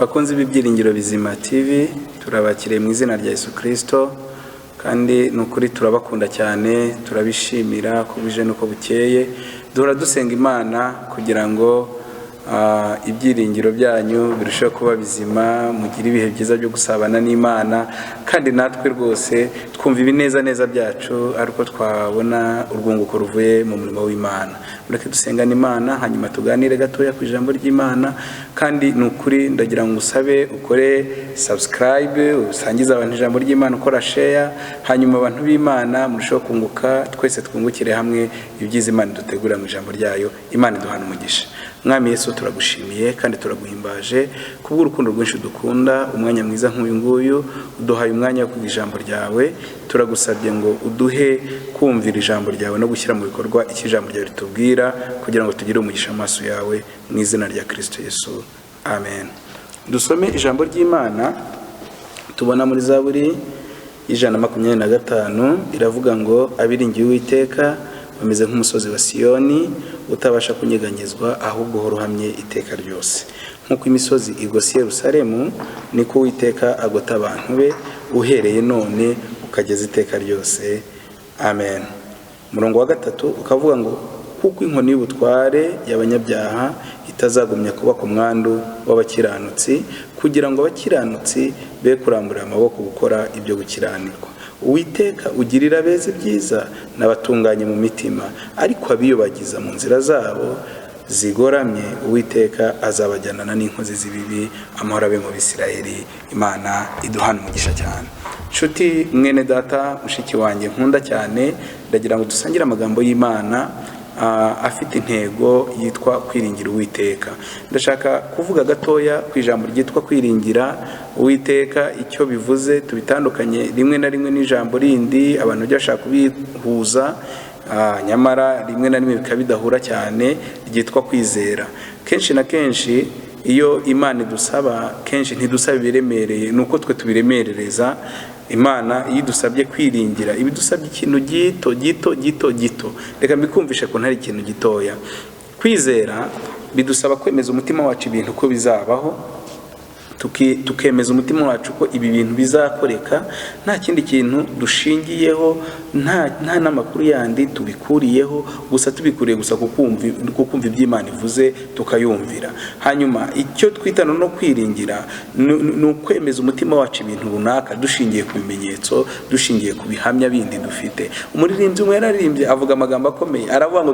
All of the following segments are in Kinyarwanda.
Bakunzi b'ibyiringiro bizima TV, turabakiriye mu izina rya Yesu Kristo, kandi nukuri turabakunda cyane, turabishimira ko bije nuko bukeye. Duhora dusenga Imana kugira ngo ibyiringiro byanyu birushaho kuba bizima, mugira ibihe byiza byo gusabana n'Imana, kandi natwe rwose twumva ibineza neza byacu ariko twabona urwunguko ruvuye mu murimo w'Imana. Mureke dusengane Imana, hanyuma tuganire gatoya ku ijambo ry'Imana. Kandi nukuri ndagira ngo usabe ukore subscribe, usangiza abantu ijambo ry'Imana, ukora share, hanyuma abantu b'Imana murushaho kunguka, twese twungukire hamwe ibyiza Imana dutegura mu ijambo ryayo. Imana iduhana umugisha. Mwami Yesu, turagushimiye kandi turaguhimbaje kubw'urukundo rwinshi dukunda. Umwanya mwiza nk'uyu nguyu uduhaye umwanya wo kuvuga ijambo ryawe. Turagusabye ngo uduhe kumvira ijambo ryawe no gushyira mu bikorwa iki ijambo ryawe ritubwira, kugira ngo tugire umugisha amaso yawe mu izina rya Kristo Yesu, amen. Dusome ijambo ry'Imana, tubona muri Zaburi 125 iravuga ngo abiringiye Uwiteka bameze nk'umusozi wa Siyoni utabasha kunyeganyezwa, ahubwo uhora uhamye iteka ryose. Nk'uko imisozi igose Yerusalemu, niko Uwiteka agota abantu be uhereye none ukageza iteka ryose, amen. Umurongo wa 3 ukavuga ngo kuko inkoni y'ubutware y'abanyabyaha itazagumya kuba ku mwandu w'abakiranutsi, kugira ngo abakiranutsi be kuramburira amaboko gukora ibyo gukiranirwa. Uwiteka ugirira abeza ibyiza n'abatunganye mu mitima, ariko abiyobagiza mu nzira zabo zigoramye Uwiteka azabajyanana n'inkozi z'ibibi. Amahoro abe mu Bisirayeli. Imana iduhana umugisha cyane. Nshuti mwene data, mushiki wanjye nkunda cyane, ndagira ngo dusangire amagambo y'Imana afite intego yitwa kwiringira Uwiteka. Ndashaka kuvuga gatoya ku ijambo ryitwa kwiringira Uwiteka, icyo bivuze. Tubitandukanye rimwe na rimwe n'ijambo rindi abantu bashaka kubihuza, nyamara rimwe na rimwe bikabidahura cyane, ryitwa kwizera. Kenshi na kenshi iyo Imana idusaba, kenshi ntidusaba ibiremereye, nuko twe tubiremerereza Imana. Iyo idusabye kwiringira, ibidusabye ikintu gito. Reka mbikumvishe ko ntari ikintu gitoya. Kwizera bidusaba kwemeza umutima wacu ibintu ko bizabaho, tukemeza umutima wacu ko ibi bintu bizakoreka, nta kindi kintu dushingiyeho, nta n'amakuru yandi tubikuriyeho, gusa tubikuriye gusa kukumva iby'Imana ivuze tukayumvira. Hanyuma icyo twita no kwiringira ni ukwemeza umutima wacu ibintu runaka dushingiye ku bimenyetso, dushingiye ku bihamya bindi dufite. Umuririmbyi umwe yararimbye avuga amagambo akomeye, aravuga ngo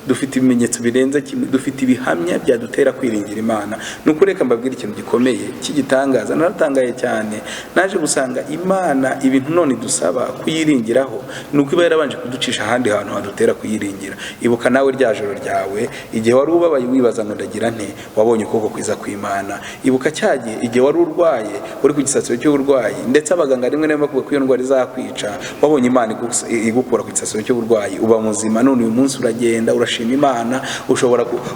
dufite ibimenyetso birenze kimwe, dufite ibihamya byadutera kwiringira Imana. Nukureka mbabwira ikintu gikomeye cy'igitangaza. Naratangaye cyane, naje gusanga Imana ibintu none dusaba kuyiringiraho nuko iba yarabanje kuducisha ahandi hantu hadutera kuyiringira. Ibuka nawe rya joro ryawe, igihe wari ubabaye wibaza ngo ndagira nte, wabonye ukuboko kwiza kw'Imana. Ibuka cyagiye igihe wari urwaye, uri ku gisasiro cy'uburwayi, ndetse abaganga rimwe na rimwe bakuvuga ko iyo ndwara izakwica, wabonye Imana igukura ku gisasiro cy'uburwayi, uba muzima. None uyu munsi uragenda, urashima Imana,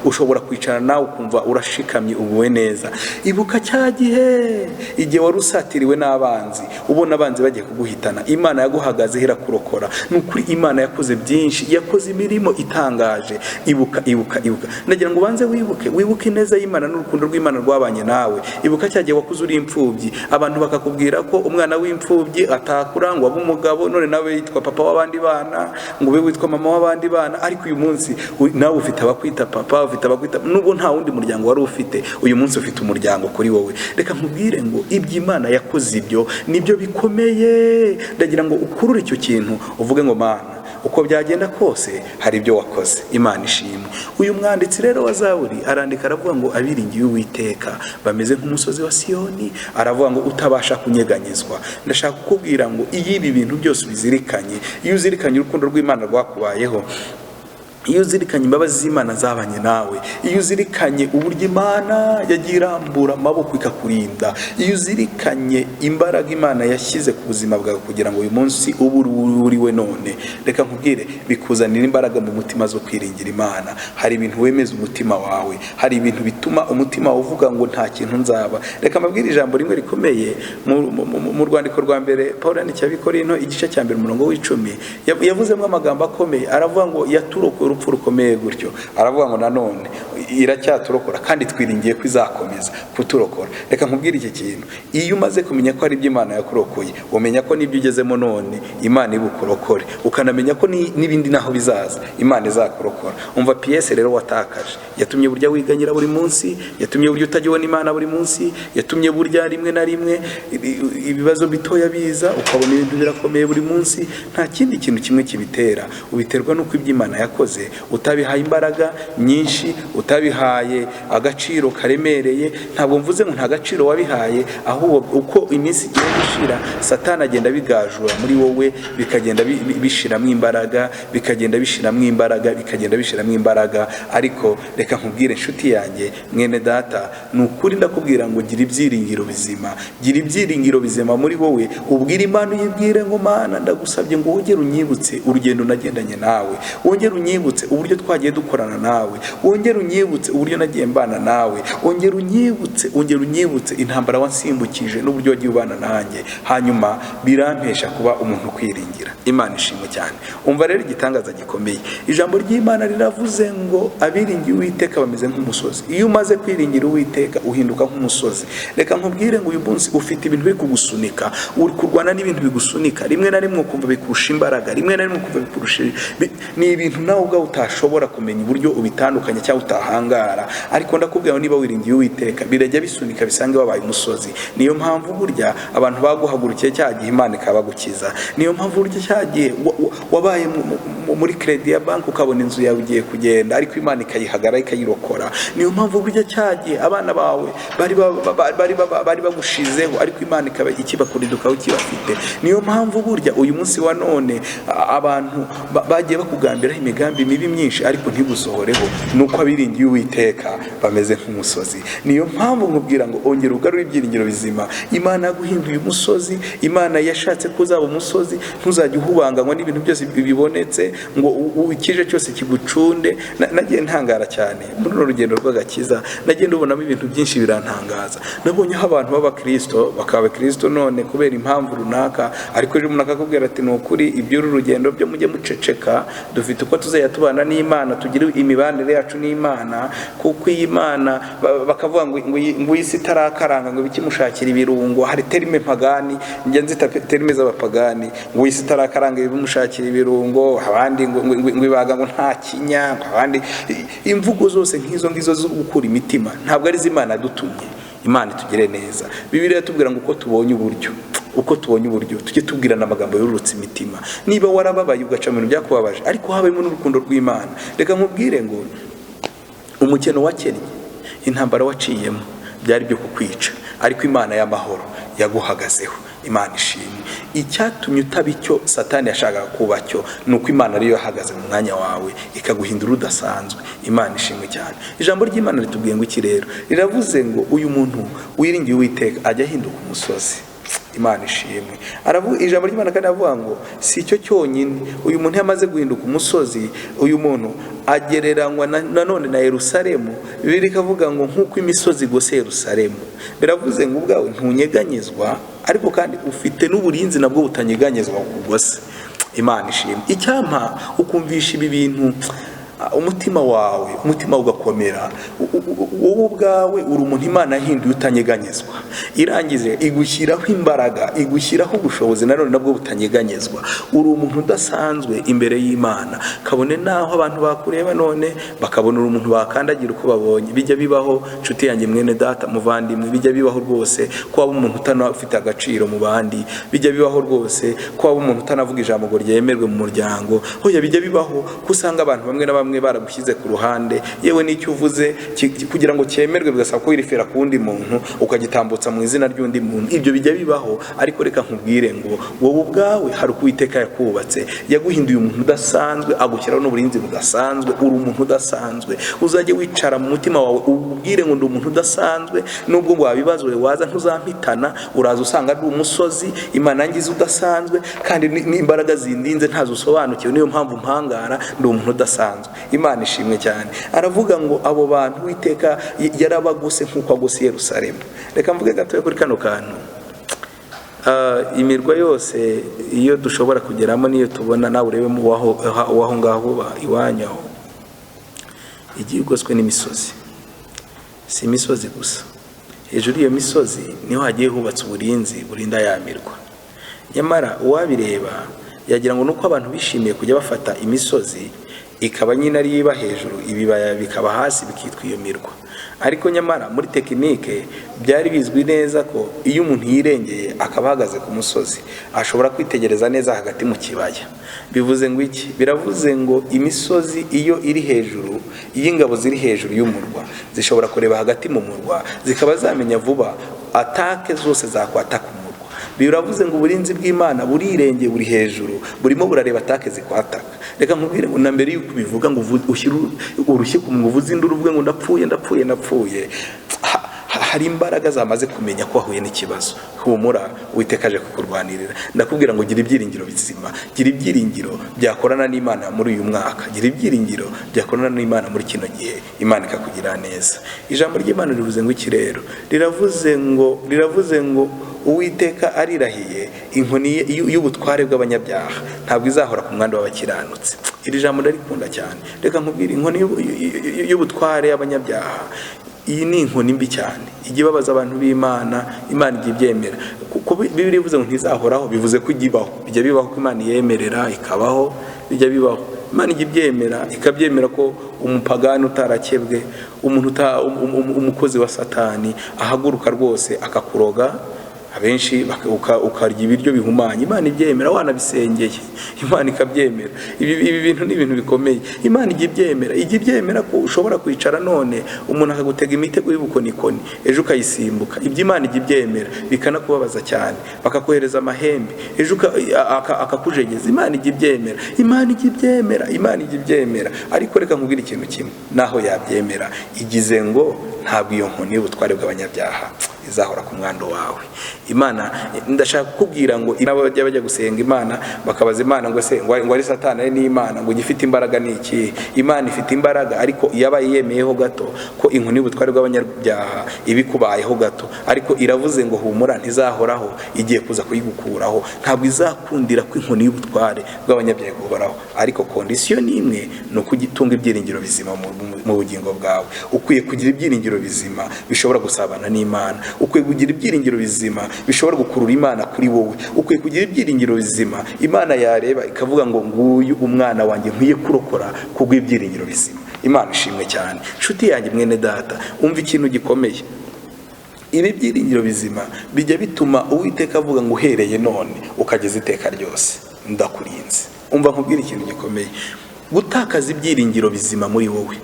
ushobora kwicara nawe ukumva urashikamye, ubuwe neza. Ibuka cyagihe igihe wari usatiriwe n'abanzi, ubona abanzi bagiye kuguhitana, Imana yaguhagaze irakurokora. Nukuri Imana yakoze byinshi, yakoze imirimo itangaje. Ibuka. Ndagira ngo ubanze wibuke ineza y'Imana n'urukundo rw'Imana rwabanye nawe. Ibuka cyagihe wakuze uri imfubyi, abantu bakakubwira ko umwana w'imfubyi atakura ngo abe umugabo, none nawe yitwa papa w'abandi bana, ngo ube witwa mama w'abandi bana. Ariko uyu munsi nawe ufite abakwita papa, ufite abakwita, nubwo nta wundi muryango wari ufite, uyu munsi ufite umuryango kuri wowe. Reka nkubwire ngo iby'Imana yakoze ibyo nibyo bikomeye. Ndagira ngo ukurure icyo kintu, uvuge ngo Mana, uko byagenda kose hari ibyo wakoze. Imana ishimwe. Uyu mwanditsi rero wa Zaburi arandika, aravuga ngo abiringiye Uwiteka bameze nk'umusozi wa Siyoni, aravuga ngo utabasha kunyeganyezwa. Ndashaka kukubwira ngo iyo ibi bintu byose bizirikanye, iyo uzirikanye urukundo rw'Imana rwakubayeho, iyo uzirikanye imbabazi z'Imana zabanye nawe, iyo uzirikanye uburyo Imana yagiye irambura amaboko ikakurinda, iyo uzirikanye imbaraga Imana yashyize ku buzima bwawe kugira ngo uyu munsi uri we none, reka nkubwire, bikuzanira imbaraga mu mutima zo kwiringira Imana. Hari ibintu wemeza umutima wawe, hari ibintu bituma umutima wawe uvuga ngo nta kintu nzaba. Reka mbabwire ijambo rimwe rikomeye mu rwandiko rwa mbere Pawulo yandikiye Abikorinto igice cya mbere umurongo w'10, yavuzemo amagambo akomeye. Aravuga ngo yaturokora urupfu rukomeye gutyo. Aravuga ngo nanone iracyaturokora kandi twiringiye ko izakomeza kuturokora. Reka nkubwire iki kintu, iyo umaze kumenya ko ari iby'Imana yakurokoye, umenya ko n'ibyo ugezemo none Imana ibukurokore, ukanamenya ko n'ibindi naho bizaza Imana izakurokora. Umva piyese rero watakaje yatumye burya wiganyira buri munsi, yatumye burya utajya ubona Imana buri munsi, yatumye burya rimwe na rimwe ibibazo bitoya biza ukabona ibintu birakomeye buri munsi. Nta kindi kintu kimwe kibitera, ubiterwa n'uko iby'Imana yakoze utabihaye imbaraga nyinshi, utabihaye agaciro karemereye. Ntabwo mvuze ngo nta gaciro wabihaye, ahubwo uko iminsi igiye gushira Satani agenda bigajura muri wowe, bikagenda bishiramo imbaraga, bikagenda bishiramo imbaraga, bikagenda bishiramo imbaraga. Ariko reka nkubwire inshuti yanjye, mwene data, nukuri ndakubwira ngo gira ibyiringiro bizima, gira ibyiringiro bizima muri wowe. Ubwira Imana, uyibwire ngo Mana ndagusabye ngo wongere unyibutse urugendo nagendanye nawe, wongere unyibutse uburyo twagiye dukorana nawe, wongere unyibutse uburyo nagiye mbana nawe, wongere unyibutse intambara wansimbukije n'uburyo wagiye ubana nanjye. Hanyuma birampesha kuba umuntu kwiringira. Imana ishimwe cyane. Umva rero igitangaza gikomeye, ijambo ry'Imana riravuze ngo abiringiye Uwiteka bameze nk'umusozi. Iyo umaze kwiringira Uwiteka uhinduka nk'umusozi. Reka nkubwire ngo uyu munsi ufite ibintu biri kugusunika, uri kurwana n'ibintu bigusunika, rimwe na rimwe ukumva bikurusha imbaraga, rimwe na rimwe ukumva bikurusha ni ibintu nawe ubwawe utashobora kumenya uburyo ubitandukanye cyangwa utahangara. Ariko ndakubwira ngo niba wiringiye Uwiteka birajya bisunika bisange wabaye umusozi. Niyo mpamvu burya abantu baguhagurukiye cya gihe Imana ikabagukiza. Niyo mpamvu burya cya gihe wabaye muri credit ya bank ukabona inzu yawe ugiye kugenda, ariko Imana ikayihagara ikayirokora. Niyo mpamvu burya cya gihe abana bawe bari bagushizeho, ariko Imana ikaba ikibakuriduka ukibafite. Niyo mpamvu burya uyu munsi wa none abantu bagiye bakugambiraho imigambi mibi myinshi ariko ntigusohoreho, nuko abiringiye Uwiteka bameze nk'umusozi. Niyo mpamvu nkubwira ngo ongera ugarure ibyiringiro bizima. Imana yaguhinduye umusozi, Imana yashatse ko uzaba umusozi, ntuzajya uhubanganywa n'ibintu byose bibonetse ngo ukije cyose kigucunde. Nagiye ntangara cyane muri urugendo rw'agakiza, nagiye ndubonamo ibintu byinshi birantangaza. Nabonyeho abantu b'abakristo bakaba Kristo none kubera impamvu runaka, ariko ejo umuntu akakubwira ati nukuri iby'uru rugendo byo mujye muceceka, dufite uko tuzajya tubana n'Imana, tugire imibanire yacu n'Imana. Kuko iyi Imana bakavuga ngo isi itarakaranga ngo bikimushakira ibirungo. Hari terime pagani, njye nzita terime z'abapagani, ngo isi itarakaranga bimushakira ibirungo, abandi ngo ibaga ngo nta kinya, abandi imvugo zose nk'izo ngizo zo gukura imitima ntabwo ari z'Imana yadutumye. Imana itugire neza. Bibiliya tubwira ngo uko tubonye uburyo tujye tubwirana amagambo yorurutse imitima. Niba warababaye ugaca mu bintu byakubabaje ariko habayemo n'urukundo rw'Imana, reka nkubwire ngo umukeno wakennye, intambara waciyemo byari byo kukwica, ariko Imana y'amahoro yaguhagazeho. Imana ishimwe. Icyatumye utaba icyo Satani yashakaga kuba cyo nuko Imana ariyo yahagaze mu mwanya wawe ikaguhindura udasanzwe. Imana ishimwe cyane. Ijambo ry'Imana ritubwiye ngo iki rero, riravuze ngo uyu muntu wiringiye Uwiteka ajya ahinduka umusozi. Imana ishimwe. Ijambo ry'Imana kandi avuga ngo si cyo cyonyine, uyu muntu yamaze guhinduka umusozi, uyu muntu agereranywa nanone na Yerusalemu. Bibiri kavuga ngo nk'uko imisozi igose Yerusalemu. Biravuze ngo ubwawe ntunyeganyezwa, ariko kandi ufite n'uburinzi nabwo butanyeganyezwa kugose. Imana ishimwe. Icyampa ukumvisha ibi bintu umutima wawe ugakomera. Wowe ubwawe uri umuntu Imana yahinduye utanyeganyezwa, irangije igushyiraho imbaraga, igushyiraho ubushobozi nanone nabwo butanyeganyezwa. Uri umuntu udasanzwe imbere y'Imana, kabone naho abantu bakureba none bakabona uri umuntu bakandagira uko babonye. Bijya bibaho nshuti yanjye, mwene data, muvandimwe, bijya bibaho rwose ko waba umuntu utanafite agaciro mu bandi. Bijya bibaho rwose ko waba umuntu utanavuga ijambo ngo ryemerwe mu muryango. Hoya bijya bibaho ko usanga abantu bamwe na bamwe baragushyize ku ruhande, yewe n'icyo uvuze kugira ngo cyemerwe bigasaba ko wirifera ku wundi muntu ukagitambutsa mu izina ry'undi muntu. Ibyo bijya bibaho, ariko reka nkubwire ngo wowe ubwawe hari uko Uwiteka yakubatse, yaguhinduye umuntu udasanzwe, agushyiraho n'uburinzi budasanzwe. Uri umuntu udasanzwe. Uzajye wicara mu mutima wawe ubwire ngo ndi umuntu udasanzwe, nubwo wabibazwe waza ntuzampitana, uraza usanga ari umusozi Imana yangize udasanzwe, kandi n'imbaraga zindinze ntazo usobanukiwe. Niyo mpamvu mpangara, ndi umuntu udasanzwe. Imana ishimwe cyane. Aravuga ngo abo bantu Uwiteka yarabagose nk'uko agose Yerusalemu. Reka mvuge gatoya kuri kano kantu. Imirwa yose iyo dushobora kugeramo niyo tubona, nawe urebe mu waho ngaho iwanyu. igiye igoswe n'imisozi. Si imisozi gusa, hejuru iyo misozi niho hagiye hubatse uburinzi burinda yamirwa. Nyamara uwabireba yagira ngo nuko abantu bishimiye kujya bafata imisozi ikaba nyine ari iba hejuru, ibibaya bikaba hasi bikitwa iyo mirwa. Ariko nyamara muri tekinike byari bizwi neza ko iyo umuntu yirengeye akaba ahagaze ku musozi ashobora kwitegereza neza hagati mu kibaya. Bivuze ngo iki? Biravuze ngo imisozi iyo iri hejuru, iyo ingabo ziri hejuru y'umurwa zishobora kureba hagati mu murwa zikaba zamenya vuba atake zose zakwataka umurwa. Biravuze ngo uburinzi bw'Imana burirengeye, buri hejuru, burimo burareba atake zikwataka. Reka nkubwire ngo na mbere yuko bivuga ngo ushyira urushyi ku munwa uvuze induru uvuge ngo ndapfuye, hari imbaraga zamaze kumenya ko wahuye n'ikibazo. Humura, Uwiteka aje kukurwanirira. Ndakubwira ngo gira ibyiringiro bizima, gira ibyiringiro byakorana n'Imana muri uyu mwaka, gira ibyiringiro byakorana n'Imana muri kino gihe, Imana ikakugira neza. Ijambo ry'Imana rivuze ngo iki rero? Riravuze ngo Uwiteka arirahiye inkoni y'ubutware bw'abanyabyaha ntabwo izahora ku mwanda w'abakiranutsi. Iri jambo ndarikunda cyane. Reka nkubwire, inkoni y'ubutware y'abanyabyaha, iyi ni inkoni mbi cyane, ijya ibabaza abantu b'Imana. Imana ijya ibyemera kuko Bibiliya ivuze ngo ntizahoraho, bivuze ko ijya ibaho, bijya bibaho ko Imana yemerera ikabaho, bijya bibaho. Imana ijya ibyemera, ikabyemera ko umupagani utarakebwe, umukozi wa Satani ahaguruka rwose akakuroga, abenshi ukarya ibiryo bihumanye. Imana ibyemera, wanabisengeye Imana ikabyemera. Ibi bintu ni ibintu bikomeye. Imana ijya ibyemera ko ushobora kwicara none umuntu akagutega imitego y'ubukonikoni ejo ukayisimbuka. Ibyo Imana ijya ibyemera, bikanakubabaza cyane, bakakohereza amahembe ejo akakujegeza. Imana ijya ibyemera. Ariko reka nkubwire ikintu kimwe, naho yabyemera igize ngo ntabwo iyo nkoni y'ubutware bw'abanyabyaha izahora ku mwando wawe. Imana ndashaka kukubwira ngo bajya gusenga Imana bakabaza Imana ngo se ngo ari Satani ari n'Imana ngo gifite imbaraga n'iki? Imana ifite imbaraga, ariko yabaye yemeyeho gato ko inkoni y'ubutware bw'abanyabyaha ibikubayeho gato, ariko iravuze ngo humura ntizahoraho, igiye kuza kuyigukuraho. Ntabwo izakundira ko inkoni y'ubutware bw'abanyabyaha iguhoraho, ariko kondisiyo ni imwe, ni ukugitunga ibyiringiro bizima mu bugingo bwawe. Ukwiye kugira ibyiringiro bizima bishobora gusabana n'Imana, ukwiye kugira ibyiringiro bizima bishobora gukurura Imana kuri wowe, ukwiye kugira ibyiringiro bizima Imana yareba ikavuga ngo nguyu umwana wanjye nkwiye kurokora kubw'ibyiringiro bizima. Imana ishimwe cyane. Nshuti yanjye, mwene data, umva ikintu gikomeye. Ibi byiringiro bizima bijya bituma Uwiteka avuga ngo uhereye none ukageza iteka ryose ndakurinze. Umva nkubwire ikintu gikomeye, gutakaza ibyiringiro bizima muri wowe,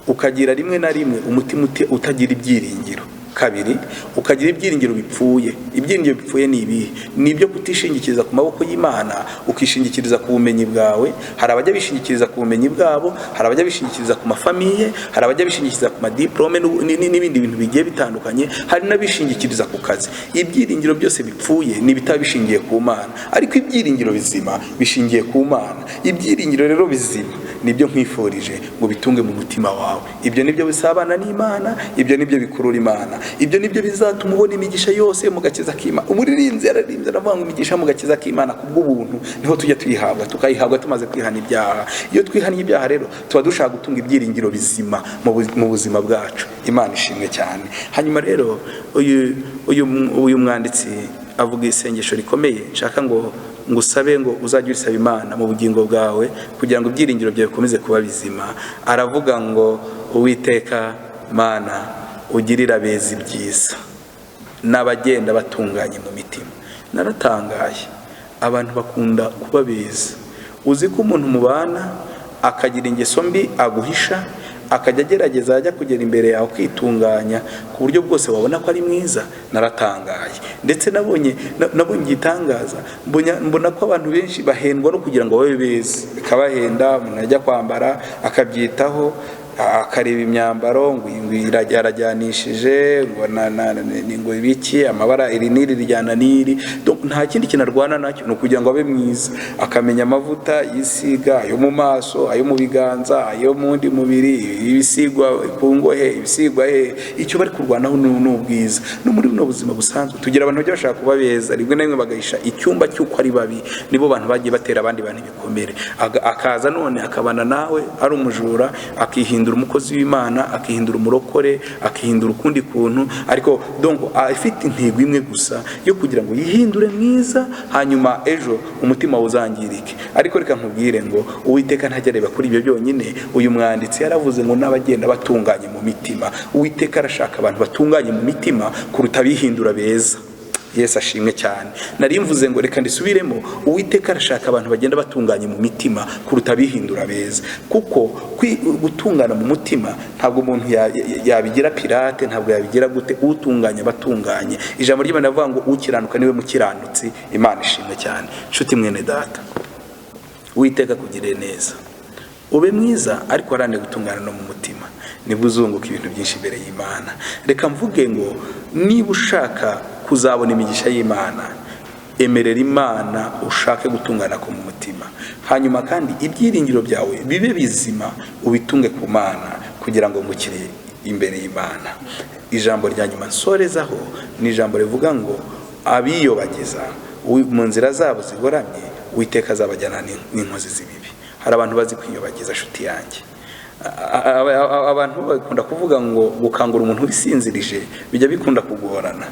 ukagira rimwe na rimwe umutima utagira ibyiringiro. Kabiri, ukagira ibyiringiro bipfuye. Ibyiringiro bipfuye ni ibihe? Ni ibyo kutishingikiriza ku maboko y'Imana, ukishingikiriza ku bumenyi bwawe. Hari abajya bishingikiriza ku bumenyi bwabo, hari abajya bishingikiriza ku mafamiye, hari abajya bishingikiriza ku madiplome n'ibindi bintu bigiye bitandukanye, hari n'abishingikiriza ku kazi. Ibyiringiro byose bipfuye ni bitaba bishingiye ku Mana, ariko ibyiringiro bizima bishingiye ku Mana. Ibyiringiro rero bizima nibyo nkwifurije ngo bitunge mu mutima wawe. Ibyo nibyo bisabana n'Imana, ibyo nibyo bikurura Imana, ibyo nibyo bizatuma ubona imigisha yose mu gakiza k'Imana. Umuririnzi yararimbye aravuga ngo imigisha mu gakiza k'Imana kubw'ubuntu niho tujya tuyihabwa, tukayihabwa tumaze kwihana ibyaha. Iyo twihaniye ibyaha rero tuba dushaka gutunga ibyiringiro bizima mu buzima bwacu. Imana ishimwe cyane. Hanyuma rero uyu mwanditsi avuga isengesho rikomeye, nshaka ngo ngusabe ngo uzajye usaba Imana mu bugingo bwawe kugira ngo ibyiringiro byawe bikomeze kuba bizima. Aravuga ngo Uwiteka Mana ugirira abeza ibyiza n'abagenda batunganye mu mitima. Naratangaye, abantu bakunda kuba beza. Uzi ko umuntu mubana akagira ingeso mbi aguhisha, akajya agerageza ajya kugera imbere yawe kwitunganya ku buryo bwose wabona ko ari mwiza. Naratangaye, ndetse nabonye igitangaza, mbona ko abantu benshi bahendwa no kugira ngo babe beza, bikabahenda. Umuntu ajya kwambara akabyitaho, akareba imyambaro ngo irajyanishije ngo ibiki amabara iri niri rijyana niri, nta kindi kintu arwana nacyo, ni ukugira ngo abe mwiza. Akamenya amavuta yisiga, ayo mu maso, ayo mu biganza, ayo mu ndi mubiri, ibisigwa ku ngohe, ibisigwa he. Icyo bari kurwanaho ni ubwiza. No muri buno buzima busanzwe tugira abantu bajya bashaka kuba beza, rimwe na rimwe bagahisha icyumba cy'uko ari babi. Nibo bantu bagiye batera abandi bantu ibikomere. Akaza none akabana nawe ari umujura, akihinda akihindura umukozi w'Imana, akihindura umurokore, akihindura ukundi kuntu, ariko donc afite intego imwe gusa yo kugira ngo yihindure mwiza, hanyuma ejo umutima uzangirike. Ariko reka nkubwire ngo Uwiteka ntajya areba kuri ibyo byonyine. Uyu mwanditsi yaravuze ngo n'abagenda batunganye mu mitima. Uwiteka arashaka abantu batunganye mu mitima kuruta bihindura beza. Yesu ashimwe cyane. Nari mvuze ngo reka ndisubiremo, Uwiteka arashaka abantu bagenda batunganye mu mitima kuruta bihindura beza. Kuko gutungana mu mutima ntabwo umuntu yabigira pirate, ntabwo yabigira gute. Utunganya batunganye. Ijambo ry'Imana rivuga ngo ukiranuka niwe mukiranutsi. Imana ishimwe cyane. Nshuti mwene data, Uwiteka kugire neza, ube mwiza ariko arane gutungana no mu mutima, nibwo uzunguka ibintu byinshi imbere y'Imana. Reka mvuge ngo niba ushaka kuzabona imigisha y'Imana, emerera Imana ushake gutungana ko mu mutima, hanyuma kandi ibyiringiro byawe bibe bizima, ubitunge ku Mana kugira ngo mukire imbere y'Imana. Ijambo rya nyuma nsorezaho ni ijambo rivuga ngo abiyobagiza mu nzira zabo zigoramye Uwiteka azabajyana n'inkozi z'ibibi. Hari abantu bazi kwiyobagiza, nshuti yanjye. Abantu bakunda kuvuga ngo gukangura umuntu wisinzirije bijya bikunda kugorana,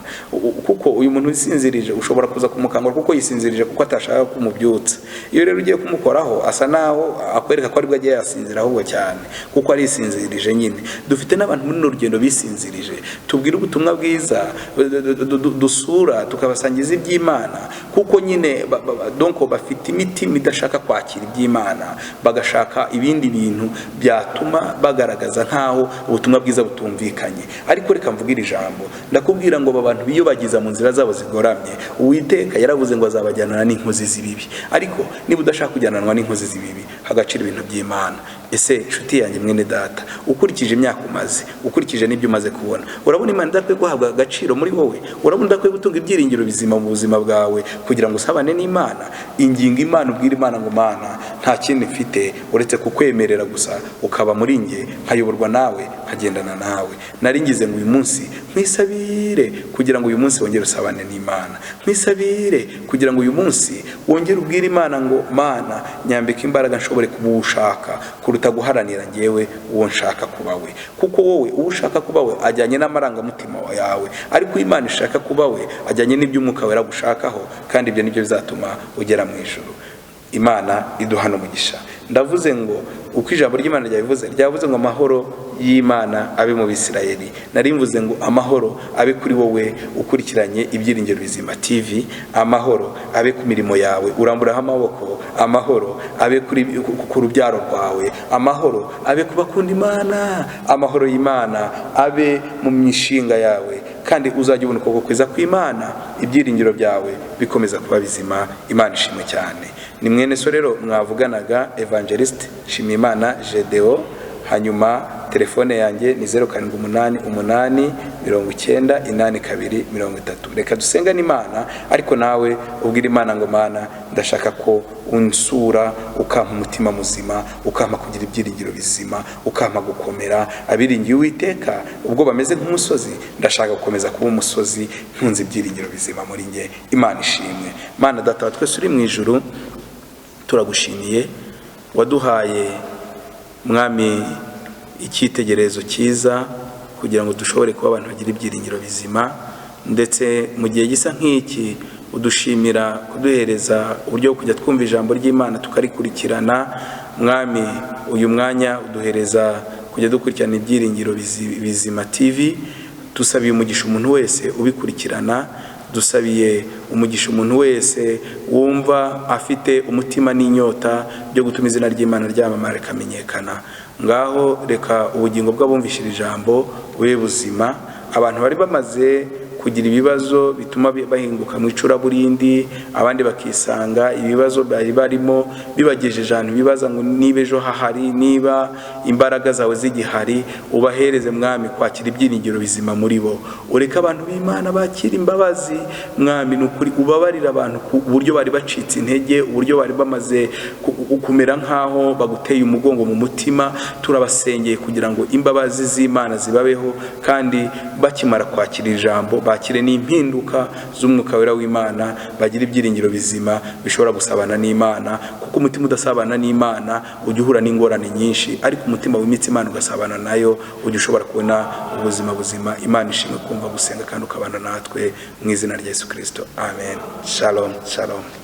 kuko uyu muntu wisinzirije ushobora kuza kumukangura kuko yisinzirije, kuko atashaka kumubyutsa. Iyo rero ugiye kumukoraho asa naho akwereka ko aribwo agiye yasinzira ahubwo cyane, kuko ari isinzirije nyine. Dufite n'abantu muri urugendo bisinzirije, tubwira ubutumwa bwiza, dusura tukabasangiza iby'Imana, kuko nyine donc bafite imitima idashaka kwakira iby'Imana, bagashaka ibindi bintu byatuma bagaragaza nkaho ubutumwa bwiza butumvikanye. Ariko reka mvugira ijambo, ndakubwira ngo abantu biyobagiza mu nzira zabo zigoramye, Uwiteka yaravuze ngo azabajyanana n'inkozi z'ibibi. Ariko niba udashaka kujyananwa n'inkozi z'ibibi, hagacira ibintu by'Imana. Ese nshuti yanjye mwene data, ukurikije imyaka umaze, ukurikije n'ibyo umaze kubona, urabona Imana idakwiye guhabwa agaciro muri wowe? Urabona udakwiye gutunga ibyiringiro bizima mu buzima bwawe kugira ngo usabane n'Imana? Ingingo Imana, ubwira Imana ngo Mana, nta kindi mfite uretse kukwemerera gusa, ukaba muri nge, nkayoborwa nawe, nkagendana nawe. Nari ngize ngo uyu munsi nkwisabire kugira ngo uyu munsi wongere usabane n'Imana, nkwisabire kugira ngo uyu munsi wongere ubwire Imana ngo Mana, nyambika imbaraga nshobore kubushaka kuruta guharanira ngewe uwo nshaka kuba we. Kuko wowe uwo ushaka kuba we ajyanye n'amarangamutima yawe, ariko Imana ishaka kuba we ajyanye n'iby'Umwuka Wera gushakaho, kandi ibyo nibyo bizatuma ugera mu ijuru. Imana iduhana umugisha. Ndavuze ngo uko ijambo ry'Imana ryavuze ngo amahoro y'Imana abe mu Bisirayeli. Nari mvuze ngo amahoro abe kuri wowe ukurikiranye Ibyiringiro Bizima TV, amahoro abe ku mirimo yawe uramburaho amaboko, amahoro abe ku rubyaro rwawe, amahoro abe ku bakunda Imana, amahoro y'Imana abe mu mishinga yawe, kandi uzajya ubona ukuboko kwiza kw'Imana, ibyiringiro byawe bikomeza kuba bizima. Imana ishimwe cyane. Ni mwene so rero mwavuganaga Evangelist Nshimiyimana Gedeo, hanyuma telefone yanjye ni 0788908230. Reka dusenga n'Imana, ariko nawe ubwira Imana ngo Mana, ndashaka ko unsura, ukampa umutima muzima, ukampa kugira ibyiringiro bizima, ukampa gukomera. Abiringiye Uwiteka ubwo bameze nk'umusozi, ndashaka gukomeza kuba umusozi ntunze ibyiringiro bizima muri nge. Imana ishimwe. Mana Data wa twese uri mu ijuru, turagushimiye, waduhaye Mwami icyitegererezo cyiza kugira ngo dushobore kuba abantu bagira ibyiringiro bizima, ndetse mu gihe gisa nk'iki udushimira kuduhereza uburyo bwo kujya twumva ijambo ry'Imana tukarikurikirana. Mwami, uyu mwanya uduhereza kujya dukurikirana Ibyiringiro Bizima TV. Tusabiye umugisha umuntu wese ubikurikirana, dusabiye umugisha umuntu wese wumva afite umutima n'inyota byo gutuma izina ry'Imana ryamamara rikamenyekana. Ngaho reka ubugingo bw'abumvishira ijambo bube buzima. Abantu bari bamaze kugira ibibazo bituma bahinguka mu icuraburindi, abandi bakisanga ibibazo bari barimo bibagejeje ahantu bibaza ngo niba ejo hahari, niba imbaraga zawe zigihari, ubahereze Mwami kwakira ibyiringiro bizima muri bo. Ureka abantu b'Imana bakira imbabazi Mwami, n'ukuri ubabarira abantu ku buryo bari bacitse intege, uburyo bari bamaze kumera nkaho baguteye umugongo mu mutima. Turabasengeye kugira ngo imbabazi z'Imana zibabeho, kandi bakimara kwakira ijambo bakire n'impinduka z'umwuka wera w'Imana, bagira ibyiringiro bizima bishobora gusabana n'Imana, kuko umutima udasabana n'Imana ujya uhura n'ingorane nyinshi, ariko umutima wimitse Imana ugasabana nayo ujya ushobora kubona ubuzima buzima. Imana ishimwe kumva gusenga kandi ukabana natwe mu izina rya Yesu Kristo. Amen. Shalom, shalom.